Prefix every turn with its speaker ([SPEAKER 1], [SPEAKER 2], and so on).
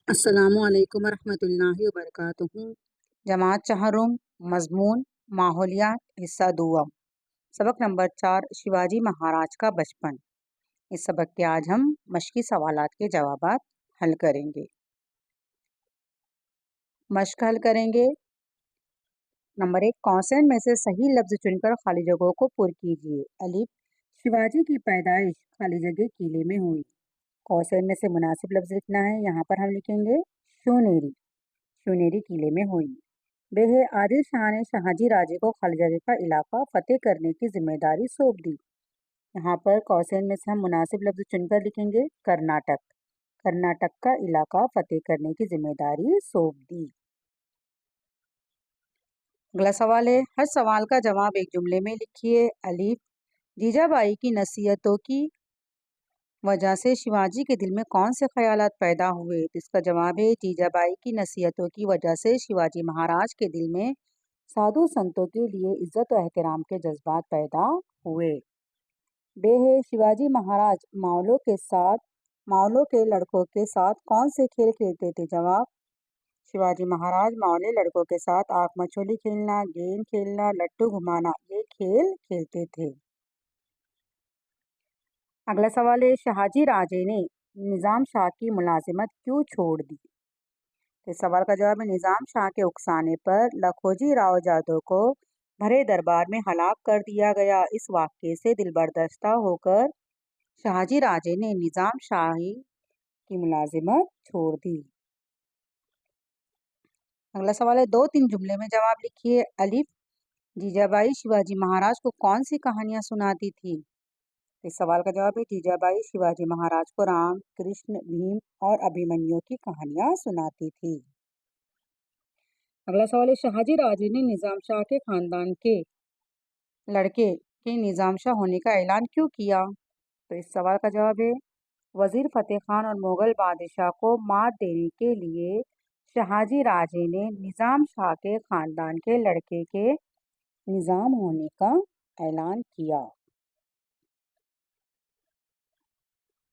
[SPEAKER 1] अस्सलामुअलैकुम वरहमतुल्लाहि वबरकातुहू। जमात चहरुम मजमून माहौलियात हिस्सा दुआ। सबक नंबर 4 शिवाजी महाराज का बचपन। इस सबक के आज हम मश्की सवालात के जवाबात हल करेंगे। मश्क हल करेंगे। नंबर 1, कौंसन में से सही लफ्ज चुनकर खाली जगहों को पुर कीजिए। अलिफ, शिवाजी की पैदाइश खाली जगह किले में हुई। कौंसन में से मुनासिब लफ्ज लिखना है। यहाँ पर हम लिखेंगे शूनेरी। शूनेरी किले में हुई। बेहे आदिल शाह ने शाहजी राजे को खाली जगह का इलाका फतेह करने की जिम्मेदारी सौंप दी। यहाँ पर कौसैन में से हम मुनासिब लफ्ज चुनकर लिखेंगे कर्नाटक। कर्नाटक का इलाका फतेह करने की जिम्मेदारी सौंप दी। अगला सवाल है, हर सवाल का जवाब एक जुमले में लिखिए। अलीफ, जीजाबाई की नसीहतों की वजह से शिवाजी के दिल में कौन से ख्यालात पैदा हुए? तो इसका जवाब है जीजाबाई की नसीहतों की वजह से शिवाजी महाराज के दिल में साधु संतों के लिए इज्जत और एहतराम के जज्बात पैदा हुए। बे है, शिवाजी महाराज मावलों के लड़कों के साथ कौन से खेल खेलते थे? जवाब, शिवाजी महाराज मावले लड़कों के साथ आंख मछोली खेलना, गेंद खेलना, लट्टू घुमाना ये खेल खेलते थे। अगला सवाल है, शहाजी राजे ने निजाम शाह की मुलाजिमत क्यों छोड़ दी? इस सवाल का जवाब है निजाम शाह के उकसाने पर लखोजी राव जादव को भरे दरबार में हलाक कर दिया गया। इस वाक़ये से दिलबर्दाश्ता होकर शाहजी राजे ने निजाम शाही की मुलाजिमत छोड़ दी। अगला सवाल है, 2-3 जुमले में जवाब लिखिए। अलिफ, जीजाबाई शिवाजी महाराज को कौन सी कहानियां सुनाती थी? इस सवाल का जवाब है जीजाबाई शिवाजी महाराज को राम, कृष्ण, भीम और अभिमन्यु की कहानियां सुनाती थी। अगला सवाल है, शाहजी राजे ने निजाम शाह के खानदान के लड़के के निजाम शाह होने का ऐलान क्यों किया? तो इस सवाल का जवाब है वजीर फतेह खान और मुगल बादशाह को मात देने के लिए शाहजी राजे ने निजाम शाह के खानदान के लड़के के निजाम होने का ऐलान किया।